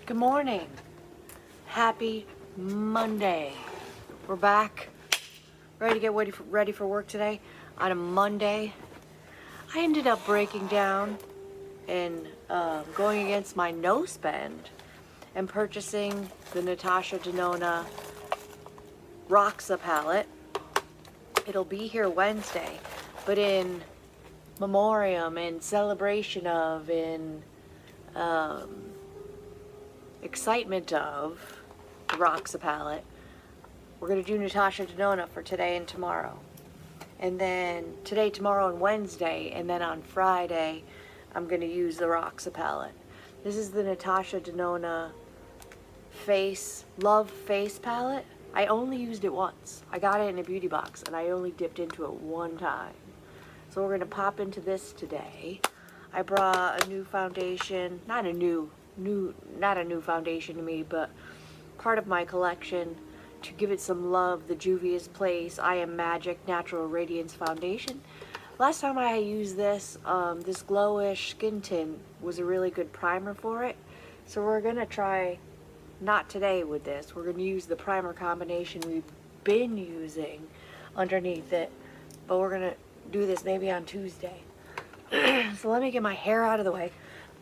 Good morning. Happy Monday. We're back. Ready to get ready for work today on a Monday. I ended up breaking down and going against my no spend and purchasing the Natasha Denona Roxa palette. It'll be here Wednesday, but in memoriam, in celebration of, in excitement of the Roxa palette, we're going to do Natasha Denona for today and tomorrow. And then today, tomorrow, and Wednesday, and then on Friday, I'm going to use the Roxa palette. This is the Natasha Denona Love Face palette. I only used it once. I got it in a beauty box, and I only dipped into it one time. So we're going to pop into this today. I brought a new foundation, not a new foundation to me, but part of my collection to give it some love, the Juvia's Place I Am Magic Natural Radiance Foundation. Last time I used this, this glowish skin tint was a really good primer for it. So we're going to try, not today with this, we're going to use the primer combination we've been using underneath it, but we're going to do this maybe on Tuesday. So let me get my hair out of the way,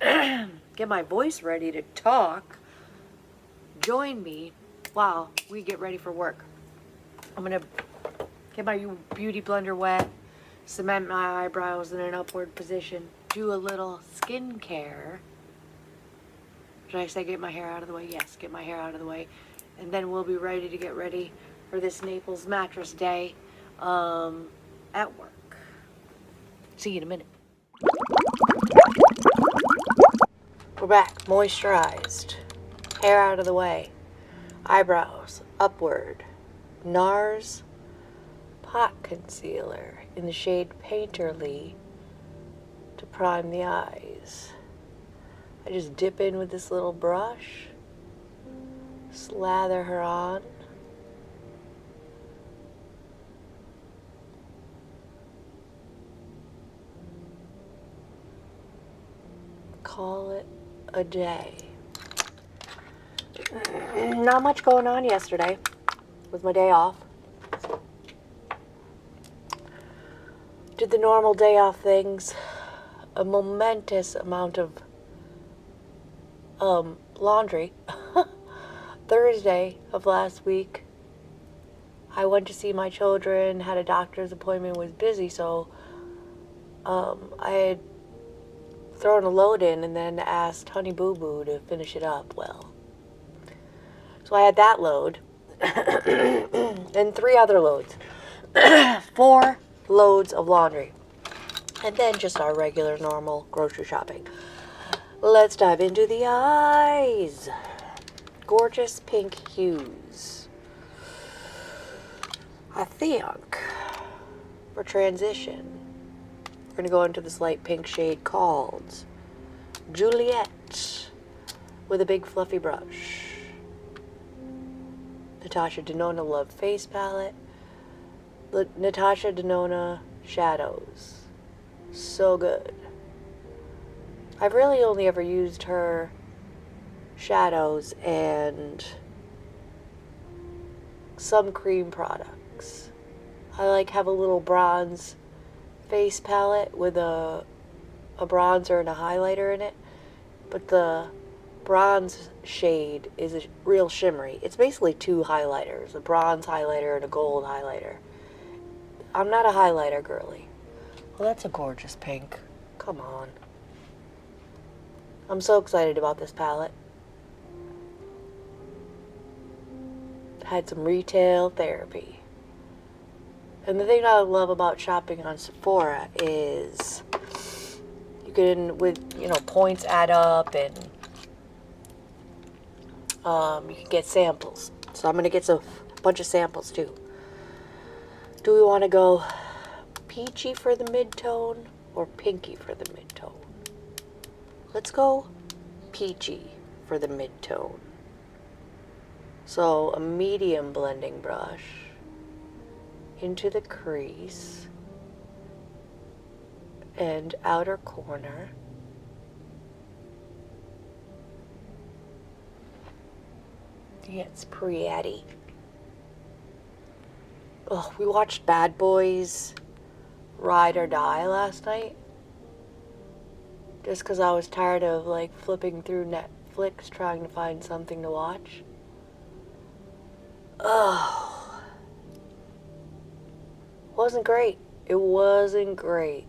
get my voice ready to talk. Join me while we get ready for work. I'm gonna get my beauty blender wet, cement my eyebrows in an upward position, do a little skincare. Should I say get my hair out of the way? Yes, get my hair out of the way. And then we'll be ready to get ready for this Naples mattress day at work. See you in a minute. We're back, moisturized, hair out of the way, eyebrows upward, NARS Pot Concealer in the shade Painterly to prime the eyes. I just dip in with this little brush, slather her on. Call it a day. Not much going on yesterday. It was my day off. Did the normal day off things. A momentous amount of laundry. Thursday of last week, I went to see my children, had a doctor's appointment, was busy, so I had thrown a load in and then asked Honey Boo Boo to finish it up. Well, so I had that load and 3 other loads. 4 loads of laundry. And then just our regular normal grocery shopping. Let's dive into the eyes. Gorgeous pink hues. I think for transition, we're going to go into this light pink shade called Juliet with a big fluffy brush. Natasha Denona Love Face palette. Natasha Denona shadows. So good. I've really only ever used her shadows and some cream products. I have a little bronze face palette with a bronzer and a highlighter in it, but the bronze shade is a real shimmery. It's basically 2 highlighters, a bronze highlighter and a gold highlighter. I'm not a highlighter girly. Well, that's a gorgeous pink. Come on. I'm so excited about this palette. Had some retail therapy. And the thing I love about shopping on Sephora is you can, points add up, and you can get samples. So I'm going to get a bunch of samples too. Do we want to go peachy for the mid-tone or pinky for the mid-tone? Let's go peachy for the mid-tone. So a medium blending brush into the crease and outer corner. Yeah, it's pretty. Oh, we watched Bad Boys Ride or Die last night. Just because I was tired of like flipping through Netflix trying to find something to watch. Oh, wasn't great. It wasn't great.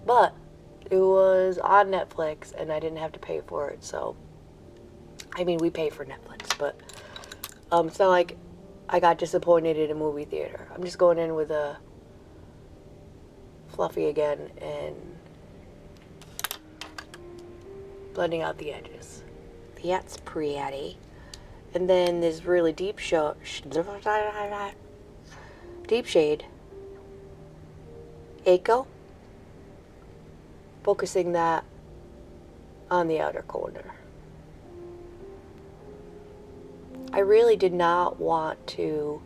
But it was on Netflix and I didn't have to pay for it, so I mean we pay for Netflix, but it's not like I got disappointed in a movie theater. I'm just going in with a fluffy again and blending out the edges. That's pretty. And then this really deep shade, Echo, focusing that on the outer corner. I really did not want to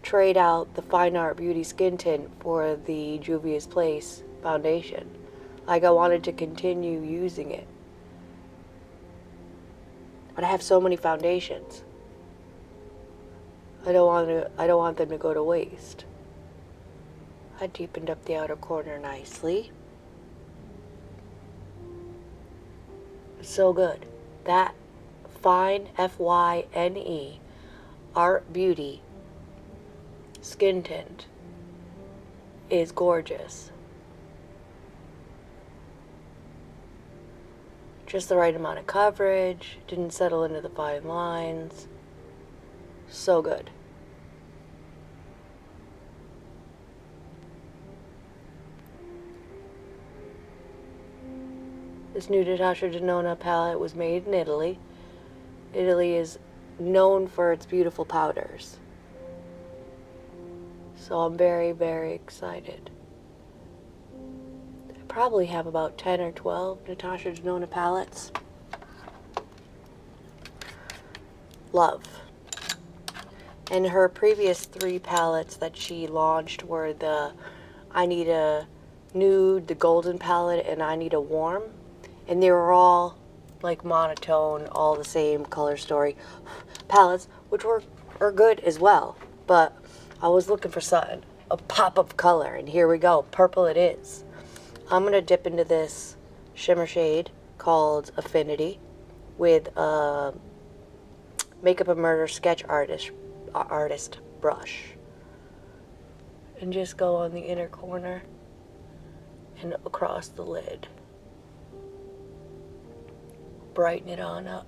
trade out the Fine Art Beauty Skin Tint for the Juvia's Place foundation. Like, I wanted to continue using it. But I have so many foundations. I don't want them to go to waste. I deepened up the outer corner nicely. So good. That Fine, F-Y-N-E, Art Beauty Skin Tint is gorgeous. Just the right amount of coverage, didn't settle into the fine lines. So good. This new Natasha Denona palette was made in Italy. Italy is known for its beautiful powders. So I'm very, very excited. I probably have about 10 or 12 Natasha Denona palettes. Love. And her previous 3 palettes that she launched were the I Need a Nude, the Golden palette, and I Need a Warm. And they were all like monotone, all the same color story palettes, which are good as well. But I was looking for something, a pop of color, and here we go. Purple it is. I'm going to dip into this shimmer shade called Affinity with a Makeup and Murder Sketch Artist brush. And just go on the inner corner and across the lid. Brighten it on up.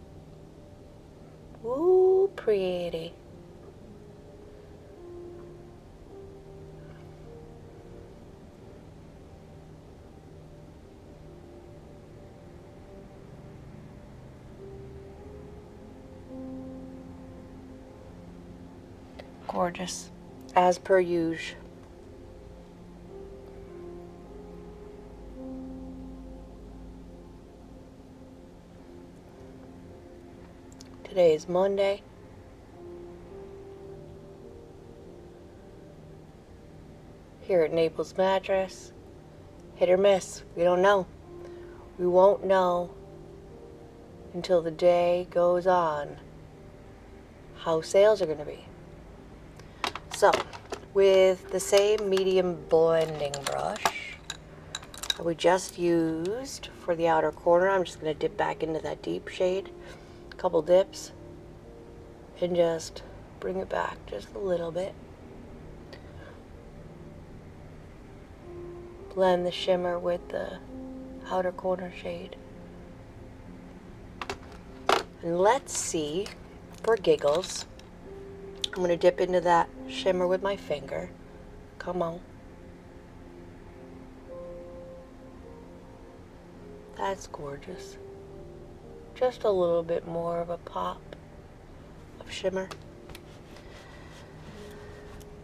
Ooh, pretty. Gorgeous, as per usual. Today is Monday. Here at Naples Mattress, hit or miss, we don't know. We won't know until the day goes on how sales are going to be. So, with the same medium blending brush that we just used for the outer corner, I'm just going to dip back into that deep shade, a couple dips, and just bring it back just a little bit. Blend the shimmer with the outer corner shade. And let's see, for giggles, I'm going to dip into that shimmer with my finger. Come on. That's gorgeous. Just a little bit more of a pop of shimmer.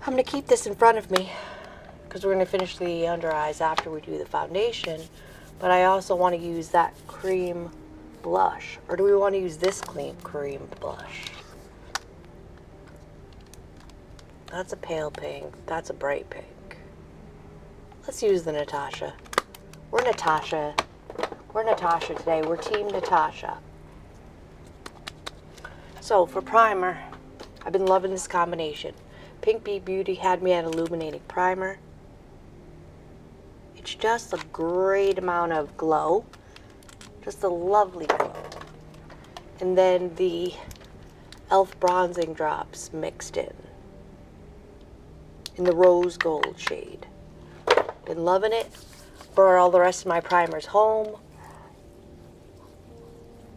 I'm going to keep this in front of me because we're going to finish the under eyes after we do the foundation. But I also want to use that cream blush. Or do we want to use this cream blush? That's a pale pink. That's a bright pink. Let's use the Natasha. We're Natasha We're Natasha today. We're Team Natasha. So for primer, I've been loving this combination. Pink Bee Beauty had me at illuminating primer. It's just a great amount of glow. Just a lovely glow. And then the E.L.F. bronzing drops mixed in the rose gold shade. Been loving it. Brought all the rest of my primers home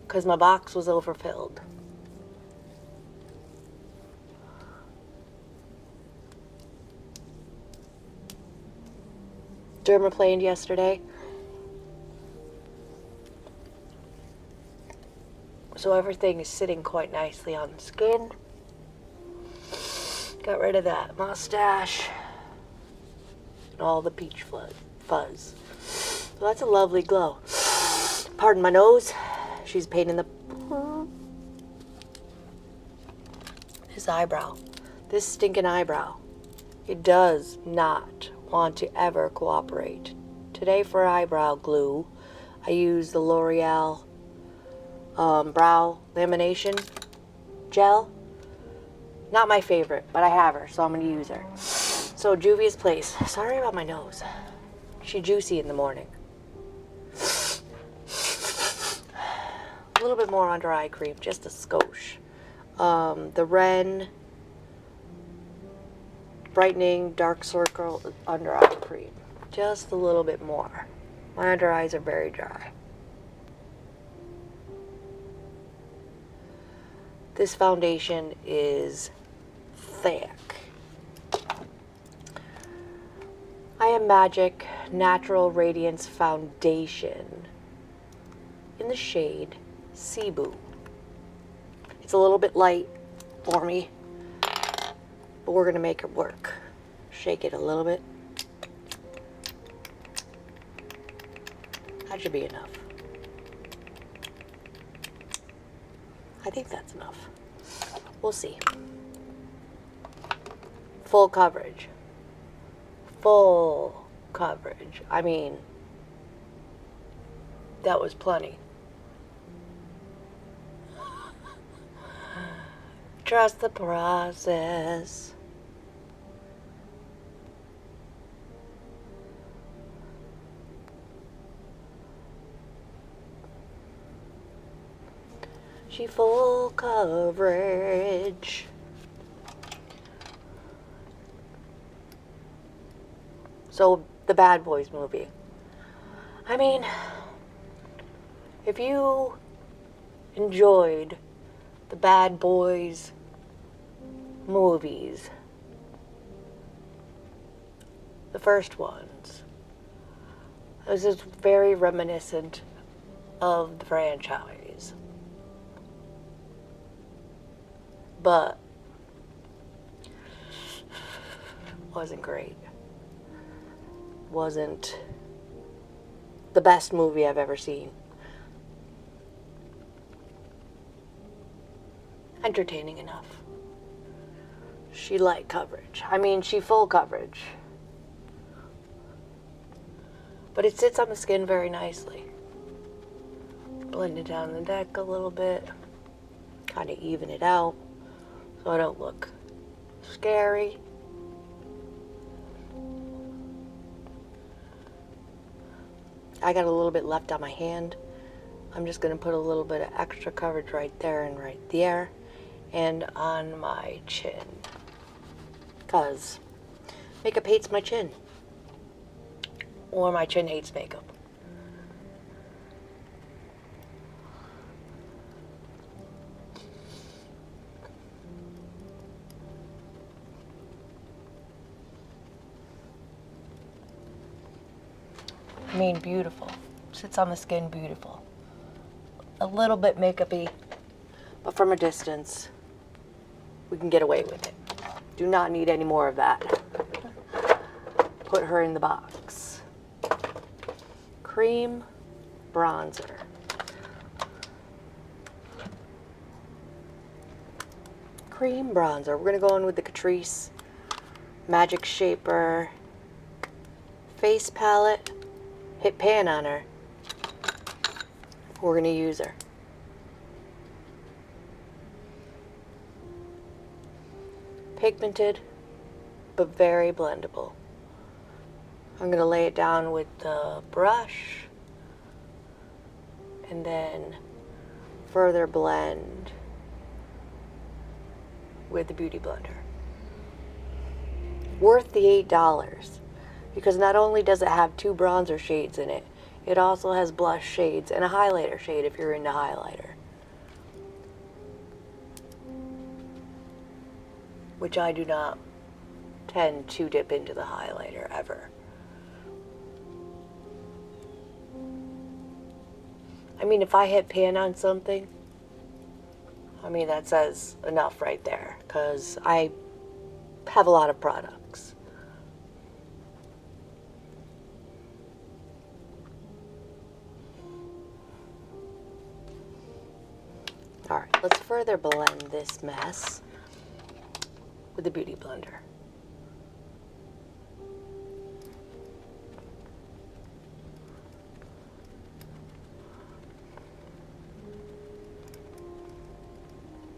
because my box was overfilled. Dermaplaned yesterday. So everything is sitting quite nicely on the skin. Got rid of that mustache and all the peach fuzz. So that's a lovely glow. Pardon my nose. She's a pain in the... This eyebrow. This stinking eyebrow. It does not want to ever cooperate. Today for eyebrow glue, I use the L'Oreal brow lamination gel. Not my favorite, but I have her, so I'm going to use her. So Juvia's Place. Sorry about my nose. She's juicy in the morning. A little bit more under eye cream, just a skosh. The Ren Brightening Dark Circle Under Eye Cream. Just a little bit more. My under eyes are very dry. This foundation is thick. I am Magic Natural Radiance Foundation in the shade Cebu. It's a little bit light for me, but we're going to make it work. Shake it a little bit. That should be enough. I think that's enough. We'll see. Full coverage. Full coverage. I mean, that was plenty. Trust the process. She full coverage. So, the Bad Boys movie. I mean, if you enjoyed the Bad Boys movies, the first ones, this is very reminiscent of the franchise. But wasn't great. Wasn't the best movie I've ever seen. Entertaining enough. She light coverage. I mean, she full coverage. But it sits on the skin very nicely. Blend it down the neck a little bit. Kind of even it out so I don't look scary. I got a little bit left on my hand. I'm just going to put a little bit of extra coverage right there and right there. And on my chin. Because makeup hates my chin. Or my chin hates makeup. I mean, beautiful. Sits on the skin, beautiful. A little bit makeup-y, but from a distance, we can get away with it. Do not need any more of that. Put her in the box. Cream bronzer. Cream bronzer. We're going to go in with the Catrice Magic Shaper face palette. Hit pan on her. we're going to use her. Pigmented, but very blendable. I'm going to lay it down with the brush and then further blend with the Beauty Blender. Worth the $8 because not only does it have 2 bronzer shades in it, it also has blush shades and a highlighter shade if you're into highlighter, which I do not tend to dip into the highlighter ever. I mean, if I hit pan on something, I mean, that says enough right there, because I have a lot of products. All right, let's further blend this mess with the Beauty Blender.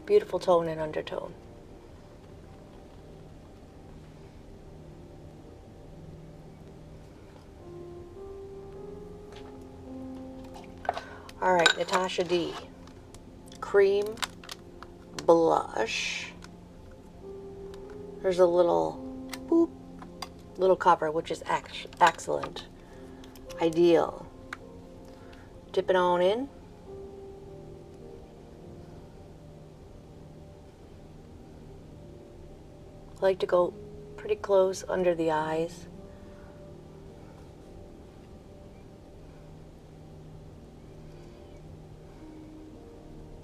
Beautiful tone and undertone. All right, Natasha D. Cream blush. There's a little boop, little cover, which is excellent. Ideal. Dip it on in. I like to go pretty close under the eyes.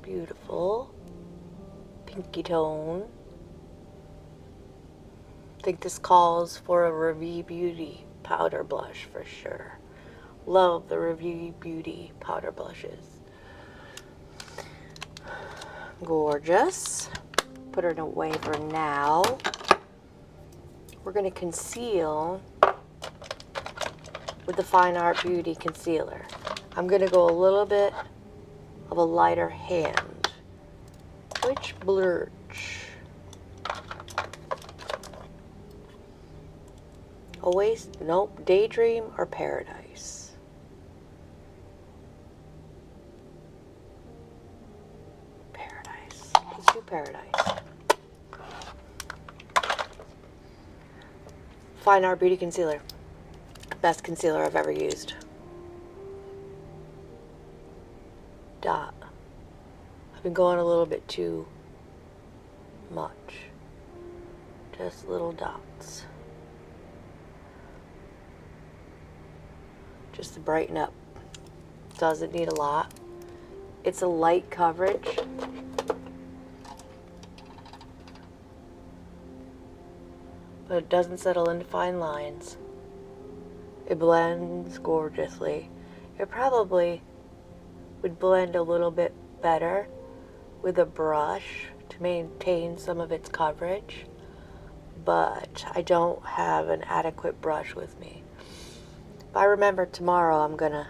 Beautiful. Pinky tone. I think this calls for a Ravie Beauty powder blush for sure. Love the Ravie Beauty powder blushes. Gorgeous. Put her away for now. We're going to conceal with the Fine Art Beauty concealer. I'm going to go a little bit of a lighter hand. Which blush? Always, nope, Daydream or Paradise? Paradise. Let's do Paradise. Fine Art Beauty Concealer. Best concealer I've ever used. Dot. I've been going a little bit too much. Just little dots. Just to brighten up. Doesn't need a lot. It's a light coverage. But it doesn't settle into fine lines. It blends gorgeously. It probably would blend a little bit better with a brush to maintain some of its coverage, but I don't have an adequate brush with me. If I remember tomorrow, I'm gonna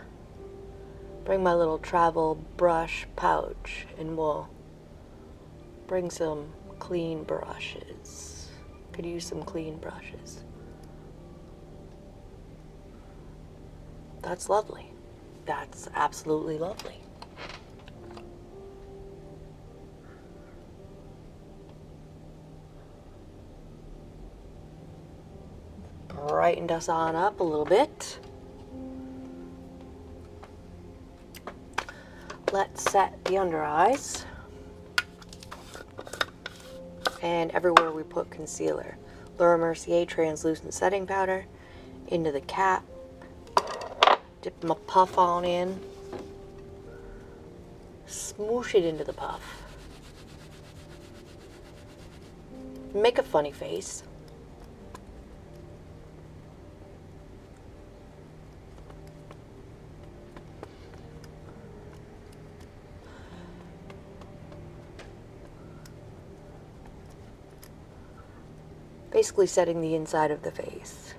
bring my little travel brush pouch and we'll bring some clean brushes. Could use some clean brushes. That's lovely. That's absolutely lovely. Brightened us on up a little bit. Let's set the under eyes. And everywhere we put concealer. Laura Mercier Translucent Setting Powder into the cap. Dip my puff on in. Smoosh it into the puff. Make a funny face. Basically setting the inside of the face.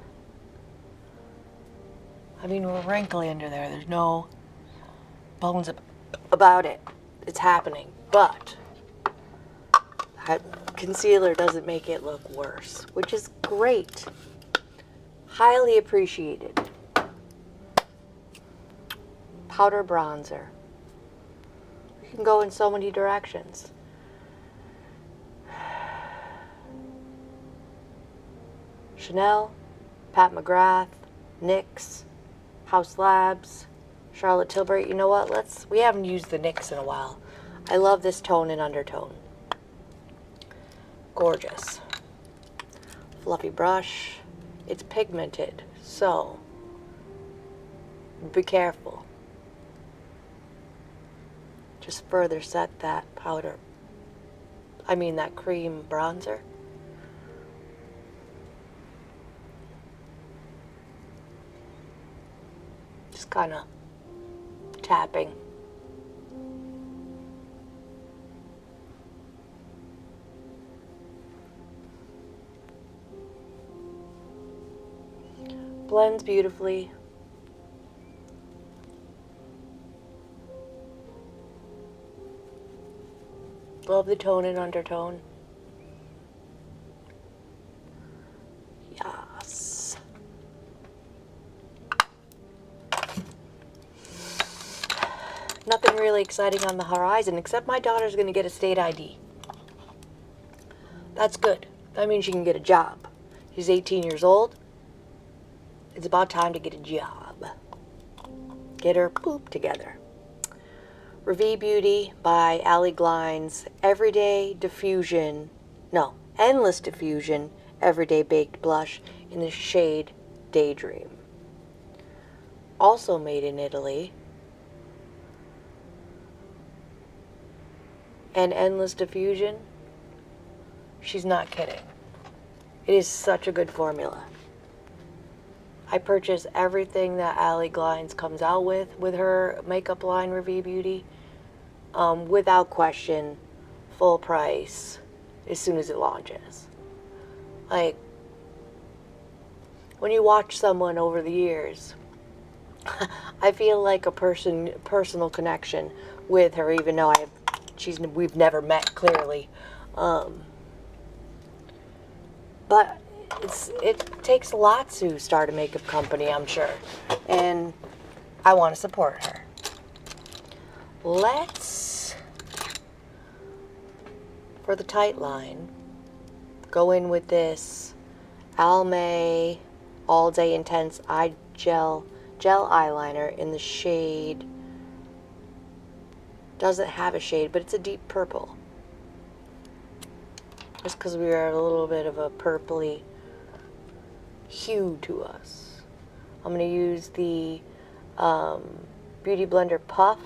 I mean, we're wrinkly under there. There's no bones about it. It's happening. But concealer doesn't make it look worse, which is great. Highly appreciated. Powder bronzer. You can go in so many directions. Chanel, Pat McGrath, NYX, House Labs, Charlotte Tilbury. You know what? We haven't used the NYX in a while. I love this tone and undertone. Gorgeous. Fluffy brush. It's pigmented, so be careful. Just further set that powder. I mean that cream bronzer. Just kind of tapping. Blends beautifully. Love the tone and undertone. Yes. Nothing really exciting on the horizon except my daughter's going to get a state ID. That's good. That means she can get a job. She's 18 years old. It's about time to get a job. Get her poop together. Ravie Beauty by Ali Glines Everyday Diffusion, no, Endless Diffusion Everyday Baked Blush in the shade Daydream. Also made in Italy. And Endless Diffusion, she's not kidding. It is such a good formula. I purchase everything that Ali Glines comes out with her makeup line, Ravie Beauty, without question, full price, as soon as it launches. Like, when you watch someone over the years, I feel like a personal connection with her, even though we've never met clearly. But it takes a lot to start a makeup company, I'm sure, and I want to support her. Let's, for the tight line, go in with this Almay All Day Intense Eye Gel eyeliner in the shade, doesn't have a shade, but it's a deep purple. Just because we are a little bit of a purpley hue to us. I'm going to use the Beauty Blender Puff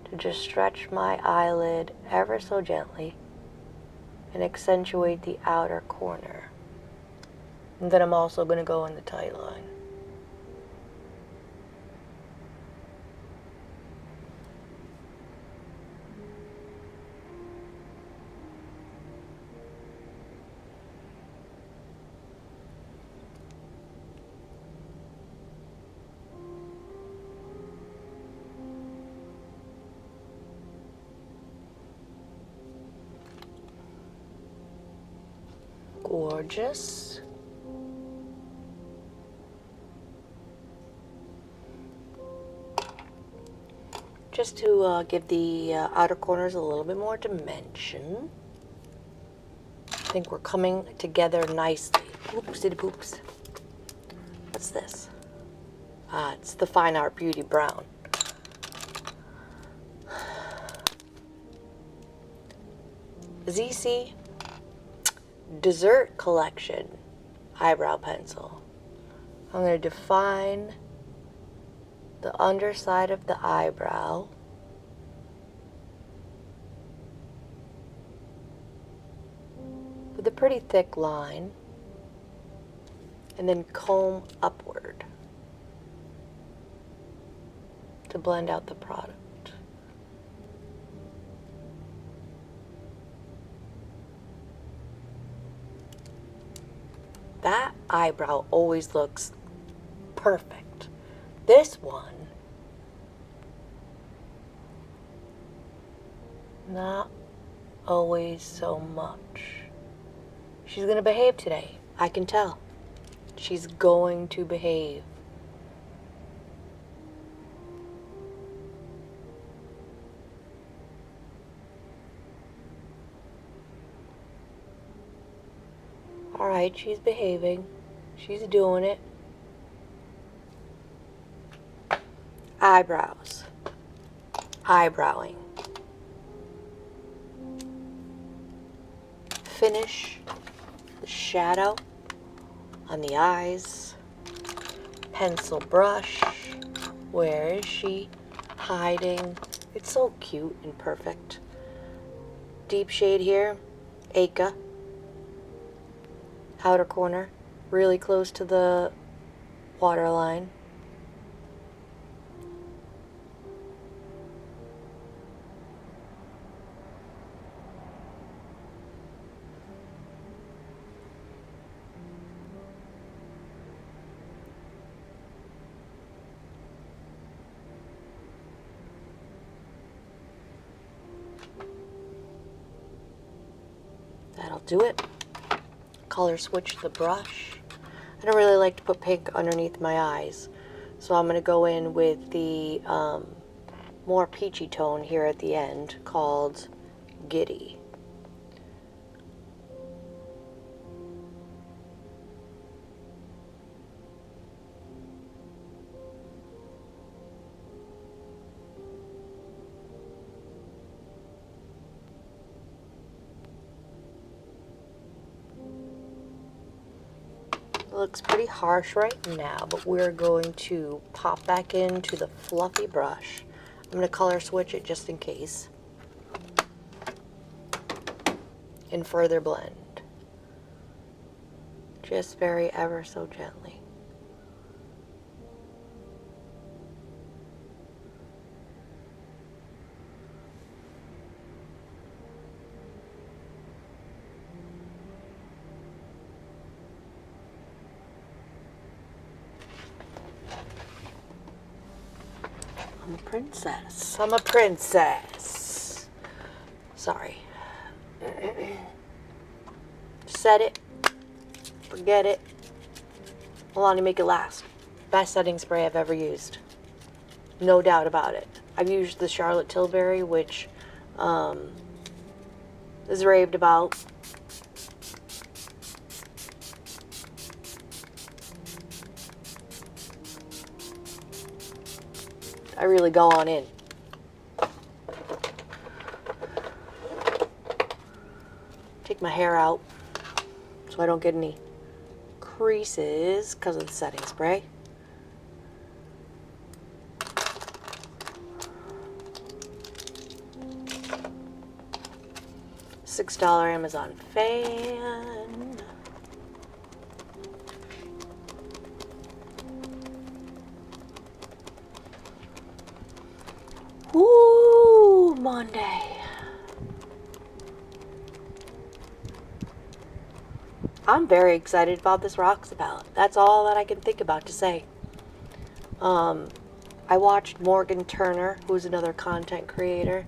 to just stretch my eyelid ever so gently and accentuate the outer corner. And then I'm also going to go in the tight line. Gorgeous. Just to give the outer corners a little bit more dimension. I think we're coming together nicely. Oopsie poops. What's this? It's the Fine Art Beauty Brown. Zeesea Dessert Collection eyebrow pencil. I'm going to define the underside of the eyebrow. With a pretty thick line. And then comb upward to blend out the product. That eyebrow always looks perfect. This one Not always so much. She's gonna behave today. I can tell. She's going to behave. Alright, she's behaving. She's doing it. Eyebrows. Eyebrowing. Finish the shadow on the eyes. Pencil brush. Where is she? Hiding. It's so cute and perfect. Deep shade here. Acre. Outer corner. Really close to the waterline. That'll do it. Color switch the brush. I don't really like to put pink underneath my eyes, so I'm going to go in with the more peachy tone here at the end called Giddy. Looks pretty harsh right now, but we're going to pop back into the fluffy brush. I'm going to color switch it just in case. And further blend. Just very ever so gently. I'm a princess. I'm a princess. Sorry. Set it. Forget it. Milani, make it last. Best setting spray I've ever used. No doubt about it. I've used the Charlotte Tilbury, which is raved about. I really go on in. Take my hair out so I don't get any creases because of the setting spray. $6 Amazon fan. Woo, Monday. I'm very excited about this Roxa palette. That's all that I can think about to say. I watched Morgan Turner, who's another content creator,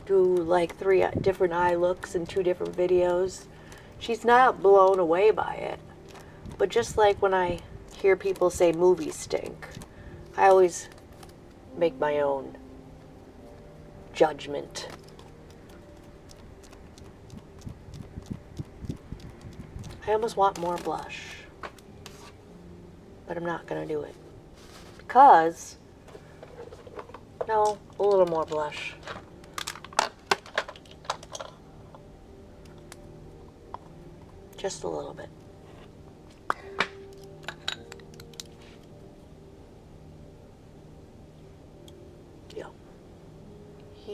do like 3 different eye looks in 2 different videos. She's not blown away by it. But just like when I hear people say movies stink, I always make my own judgment. I almost want more blush, but I'm not gonna do it because, no, a little more blush. Just a little bit.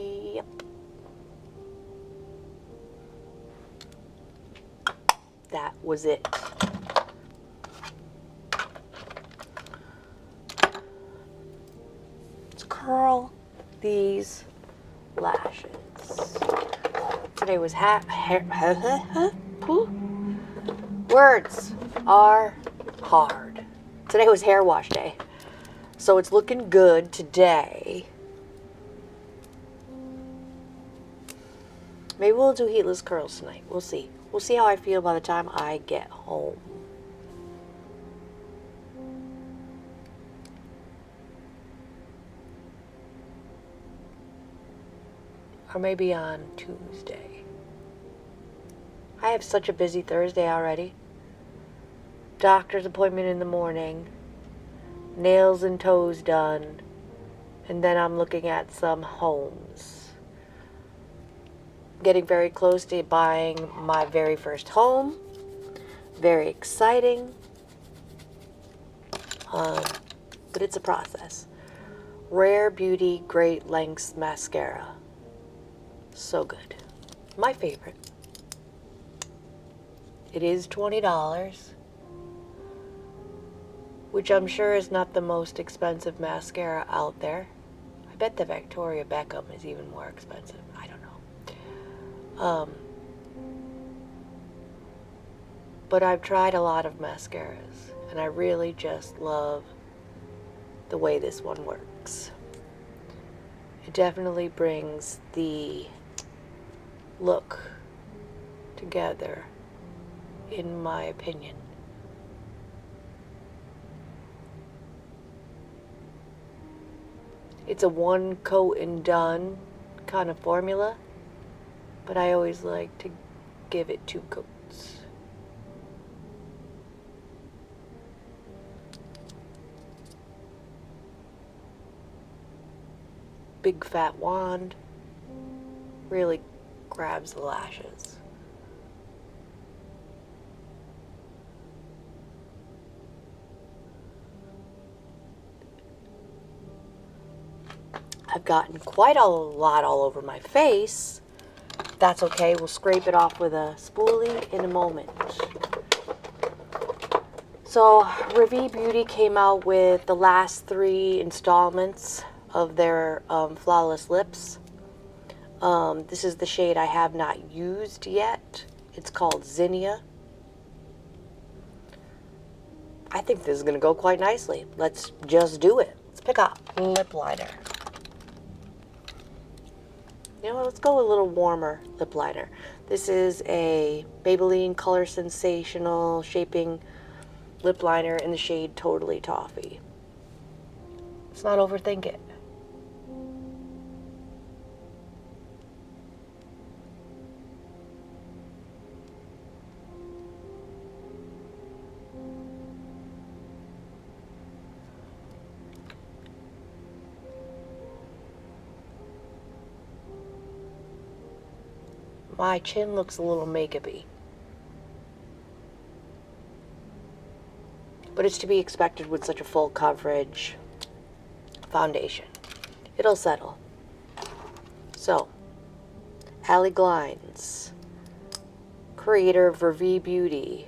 Yep. That was it. Let's curl these lashes. Today was words are hard. Today was hair wash day. So it's looking good today. Maybe we'll do heatless curls tonight. We'll see. We'll see how I feel by the time I get home. Or maybe on Tuesday. I have such a busy Thursday already. Doctor's appointment in the morning. Nails and toes done. And then I'm looking at some homes. Getting very close to buying my very first home. Very exciting. But it's a process. Rare Beauty Great Lengths Mascara. So good. My favorite. It is $20, which I'm sure is not the most expensive mascara out there. I bet the Victoria Beckham is even more expensive. I don't know. But I've tried a lot of mascaras, and I really just love the way this one works. It definitely brings the look together, in my opinion. It's a one coat and done kind of formula, but I always like to give it 2 coats. Big fat wand really grabs the lashes. I've gotten quite a lot all over my face. That's okay, we'll scrape it off with a spoolie in a moment. So, Ravie Beauty came out with the last 3 installments of their Flawless lips. This is the shade I have not used yet. It's called Zinnia. I think this is going to go quite nicely. Let's just do it. Let's pick up lip liner. You know what, let's go a little warmer lip liner. This is a Maybelline Color Sensational Shaping Lip Liner in the shade Totally Toffee. Let's not overthink it. My chin looks a little makeup-y. But it's to be expected with such a full coverage foundation. It'll settle. So, Allie Glines, creator of Ravie Beauty,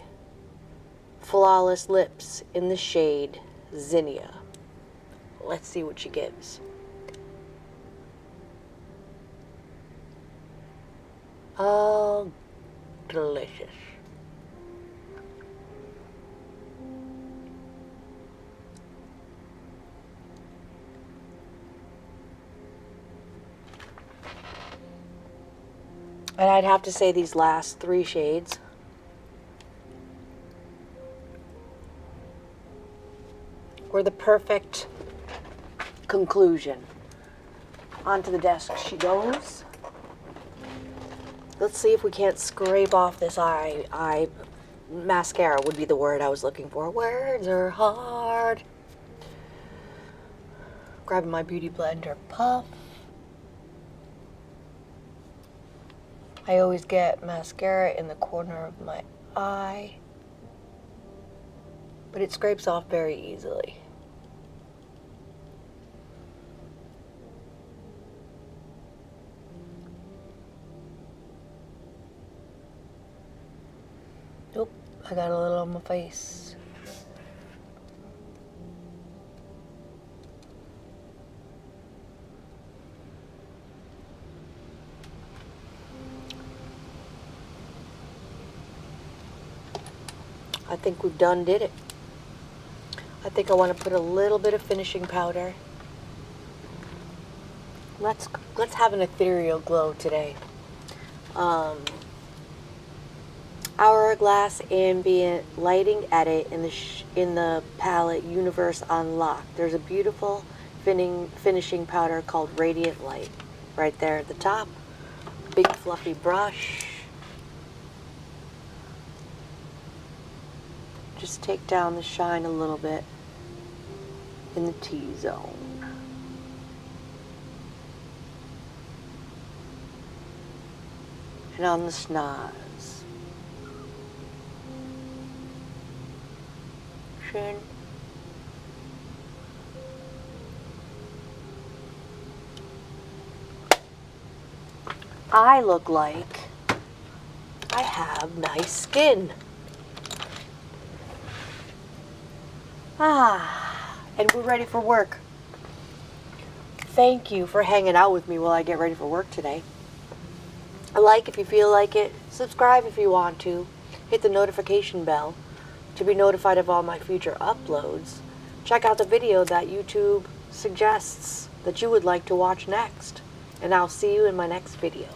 Flawless lips in the shade Zinnia. Let's see what she gives. Oh, delicious. And I'd have to say these last 3 shades were the perfect conclusion. Onto the desk she goes. Let's see if we can't scrape off this eye mascara would be the word I was looking for. Words are hard. Grabbing my Beauty Blender puff. I always get mascara in the corner of my eye, but it scrapes off very easily. Nope, I got a little on my face. I think we've did it. I think I want to put a little bit of finishing powder. Let's have an ethereal glow today. Hourglass Ambient Lighting Edit in the palette Universe Unlocked. There's a beautiful finishing powder called Radiant Light right there at the top. Big fluffy brush. Just take down the shine a little bit in the T-zone. And on the schnoz. Chin. I look like I have nice skin. And we're ready for work. Thank you for hanging out with me while I get ready for work today. Like if you feel like it, subscribe if you want to, hit the notification bell to be notified of all my future uploads. Check out the video that YouTube suggests that you would like to watch next, and I'll see you in my next video.